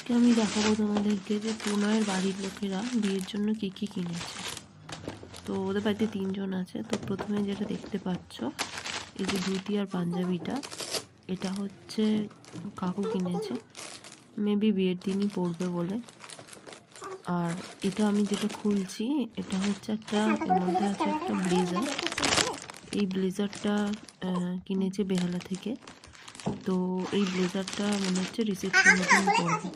আজকে আমি দেখাবো তোমাদেরকে যে প্রণয়ের বাড়ির লোকেরা বিয়ের জন্য কি কি কিনেছে। তো ওদের বাড়িতে 3 জন আছে। তো প্রথমে যেটা দেখতে পাচ্ছ, এই যে ধুতি আর পাঞ্জাবিটা, এটা হচ্ছে কাকু কিনেছে, মেবি বিয়ের দিনই পরবে বলে। আর এটা আমি যেটা খুলছি, এটা হচ্ছে একটা, এর মধ্যে আছে একটা ব্লেজার। এই ব্লেজারটা কিনেছে বেহালা থেকে। তো এই ব্লেজারটা মনে হচ্ছে রিসেপশনের দিন পরবে।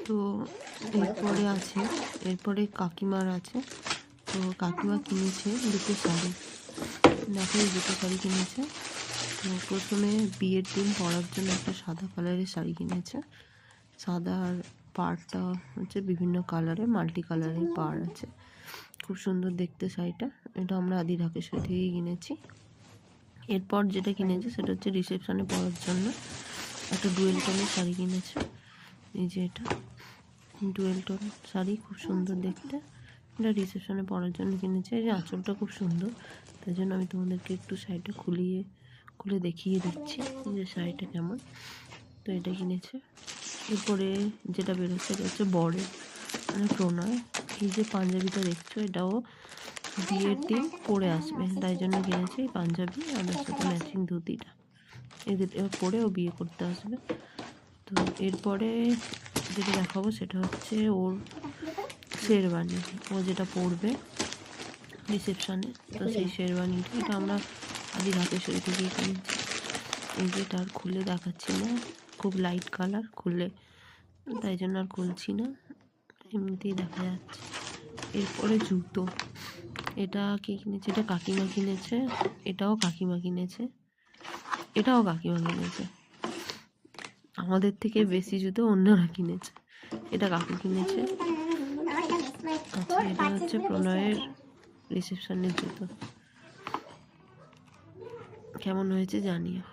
তো এরপরে কাকিমার আছে। তো কাকিমা কিনেছে দুটো শাড়ি, দেখো এই দুটো শাড়ি কিনেছে। তো প্রথমে বিয়ের দিন পরার জন্য একটা সাদা কালারের শাড়ি কিনেছে। সাদা আর পাড়টা হচ্ছে বিভিন্ন কালারের, মাল্টি কালারের পাড় আছে, খুব সুন্দর দেখতে শাড়িটা। এটা আমরা আদি ঢাকেশ্বরী থেকেই কিনেছি। এরপর যেটা কিনেছে সেটা হচ্ছে রিসেপশনে পরার জন্য একটা ডুয়েল টোনের শাড়ি কিনেছে। এই যে এটা ডুয়েল টোন শাড়ি, খুব সুন্দর দেখতে। এটা রিসেপশনে পরার জন্য কিনেছে। এই যে আঁচলটা খুব সুন্দর, তাই জন্য আমি তোমাদেরকে একটু শাড়িটা খুলে দেখিয়ে দিচ্ছি যে শাড়িটা কেমন। তো এটা কিনেছে। এরপরে যেটা বেরোচ্ছে এটা হচ্ছে বরের মানে প্রণয়। এই যে পাঞ্জাবিটা দেখছো, এটাও বিয়ের দিন পরে আসবে, তাই জন্য কিনেছে এই পাঞ্জাবি আর ওর সাথে ম্যাচিং ধুতিটা। এদের পরে ও বিয়ে করতে আসবে। তো এরপরে যেটা দেখাবো সেটা হচ্ছে ওর শেরওয়ানি, ও যেটা পরবে রিসেপশনে। তো সেই শেরওয়ানিটা, এটা আমরা আদি ঢাকেশ্বরী থেকেই কিনেছি। এই যে এটা আর খুলে দেখাচ্ছি না, খুব লাইট কালার, খুলে তাই জন্য আর খুলছি না, এমনিতেই দেখা যাচ্ছে। এরপরে জুতো, এটা কে কিনেছে? এটা কাকিমা কিনেছে। এটাও কাকিমা কিনেছে। আমাদের থেকে বেশি জুতো অন্যরা কিনেছে। এটা কাকু কিনেছে। আচ্ছা, এটা হচ্ছে প্রণয়ের রিসেপশনের জুতো। কেমন হয়েছে জানিও।